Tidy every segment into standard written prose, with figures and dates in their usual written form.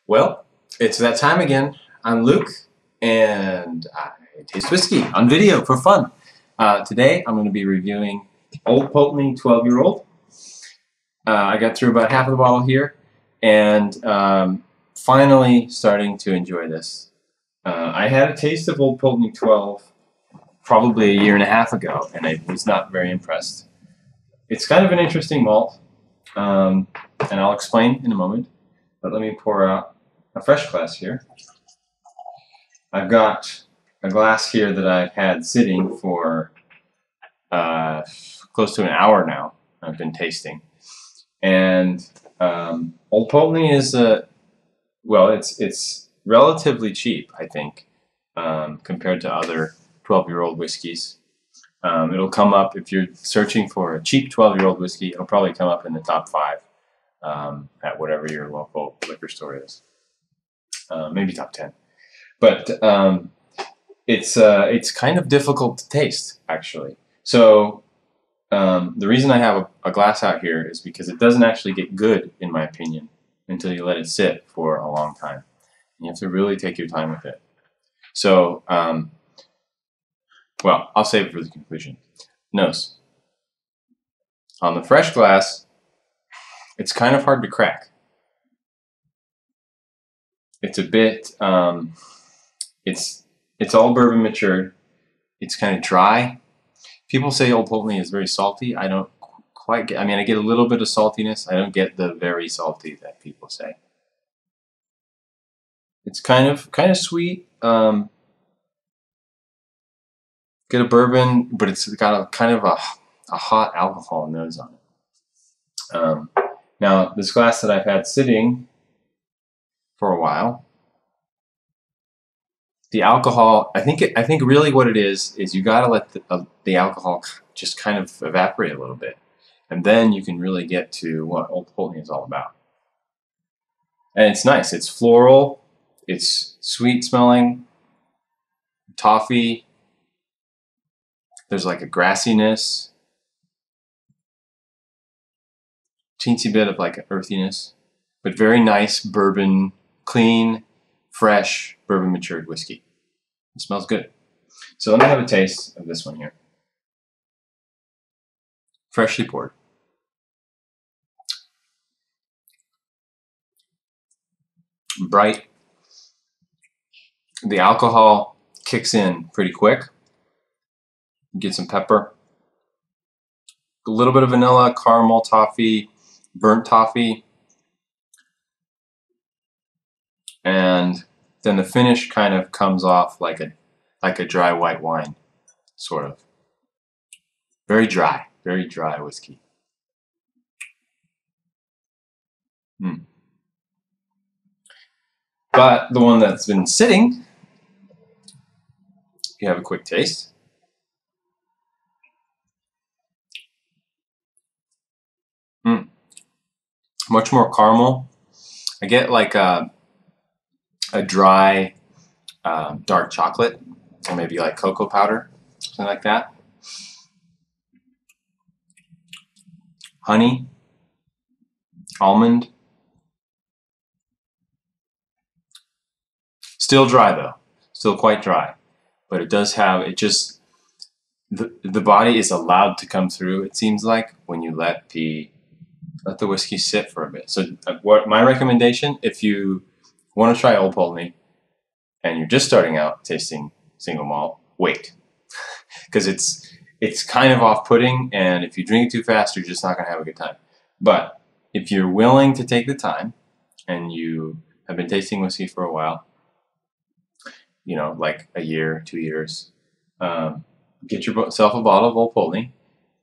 Well, it's that time again. I'm Luke, and I taste whiskey on video for fun. Today, I'm going to be reviewing Old Pulteney 12-year-old. I got through about half of the bottle here, and finally starting to enjoy this. I had a taste of Old Pulteney 12 probably a year and a half ago, and I was not very impressed. It's kind of an interesting malt, and I'll explain in a moment. But let me pour out a fresh glass here. I've got a glass here that I've had sitting for close to an hour now. I've been tasting. And Old Pulteney is well, it's relatively cheap, I think, compared to other 12-year-old whiskeys. It'll come up, if you're searching for a cheap 12-year-old whiskey, it'll probably come up in the top 5 at whatever your local liquor store is. Maybe top 10. But it's kind of difficult to taste, actually. So the reason I have a glass out here is because it doesn't actually get good, in my opinion, until you let it sit for a long time. And you have to really take your time with it. So, well, I'll save it for the conclusion. Nose. On the fresh glass, it's kind of hard to crack. It's a bit, it's all bourbon matured. It's kind of dry. People say Old Pulteney is very salty. I don't quite get, I mean, I get a little bit of saltiness. I don't get the very salty that people say. It's kind of sweet. Get a bourbon, but it's got a kind of a hot alcohol nose on it. Now, this glass that I've had sitting for a while, the alcohol, I think really what it is you got to let the alcohol just kind of evaporate a little bit, and then you can really get to what Old Pulteney is all about. And it's nice. It's floral. It's sweet smelling. Toffee. There's like a grassiness. Teensy bit of like earthiness, but very nice bourbon, clean, fresh bourbon matured whiskey. It smells good. So let me have a taste of this one here. Freshly poured. Bright. The alcohol kicks in pretty quick. You get some pepper. A little bit of vanilla, caramel, toffee, burnt toffee. And then the finish kind of comes off like a dry white wine, sort of. Very dry whiskey. But the one that's been sitting, you have a quick taste. Much more caramel. I get like a dry dark chocolate, or maybe like cocoa powder, something like that. Honey, almond. Still dry though, still quite dry, but it does have, the body is allowed to come through, it seems like, when you let the whiskey sit for a bit. So what my recommendation, if you want to try Old Pulteney and you're just starting out tasting single malt, wait. Because it's kind of off-putting, and if you drink it too fast, you're just not going to have a good time. But if you're willing to take the time and you have been tasting whiskey for a while, you know, like a year, 2 years, get yourself a bottle of Old Pulteney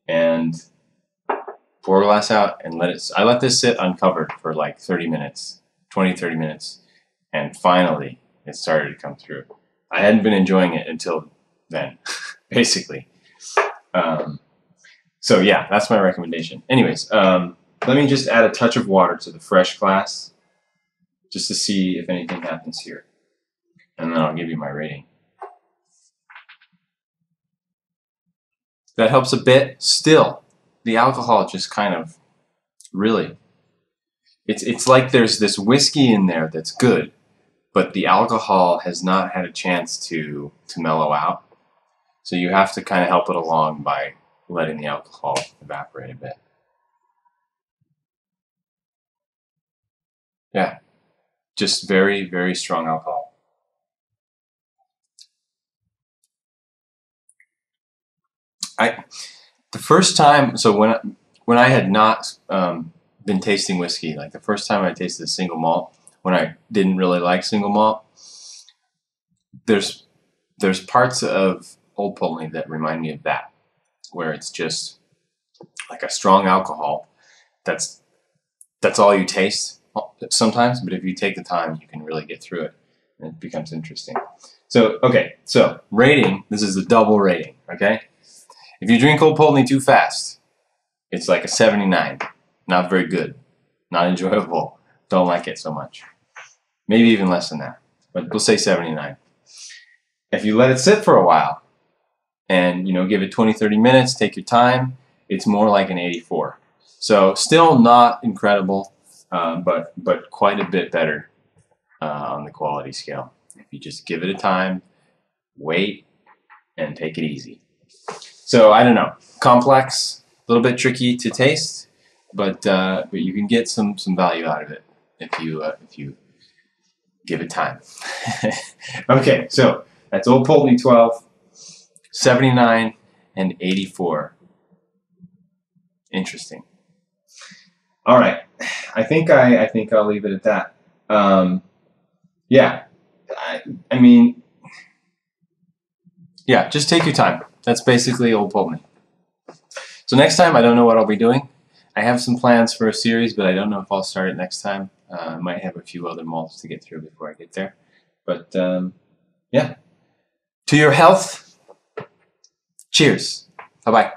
and pour a glass out and I let this sit uncovered for like 30 minutes, 20, 30 minutes, and finally it started to come through. I hadn't been enjoying it until then, basically. So yeah, that's my recommendation. Anyways, let me just add a touch of water to the fresh glass just to see if anything happens here. And then I'll give you my rating. That helps a bit. Still, the alcohol just kind of really, it's like there's this whiskey in there that's good, but the alcohol has not had a chance to mellow out. So you have to kind of help it along by letting the alcohol evaporate a bit. Yeah, just very, very strong alcohol. The first time, so when I had not been tasting whiskey, like the first time I tasted a single malt, when I didn't really like single malt, there's parts of Old Pulteney that remind me of that, where it's just like a strong alcohol. That's all you taste sometimes, but if you take the time, you can really get through it, and it becomes interesting. So, okay, so rating, this is a double rating, okay? If you drink Old Pulteney too fast, it's like a 79. Not very good. Not enjoyable. Don't like it so much. Maybe even less than that, but we'll say 79. If you let it sit for a while and, you know, give it 20, 30 minutes, take your time, it's more like an 84. So still not incredible, but quite a bit better on the quality scale. If you just give it a time, wait, and take it easy. So I don't know, complex, a little bit tricky to taste, but you can get some value out of it if you give it time. Okay, so that's Old Pulteney 12, 79, and 84. Interesting. All right, I think I'll leave it at that. Yeah, I mean, yeah, just take your time. That's basically Old Pulteney. So next time, I don't know what I'll be doing. I have some plans for a series, but I don't know if I'll start it next time. I might have a few other malts to get through before I get there. But yeah, to your health. Cheers. Bye-bye.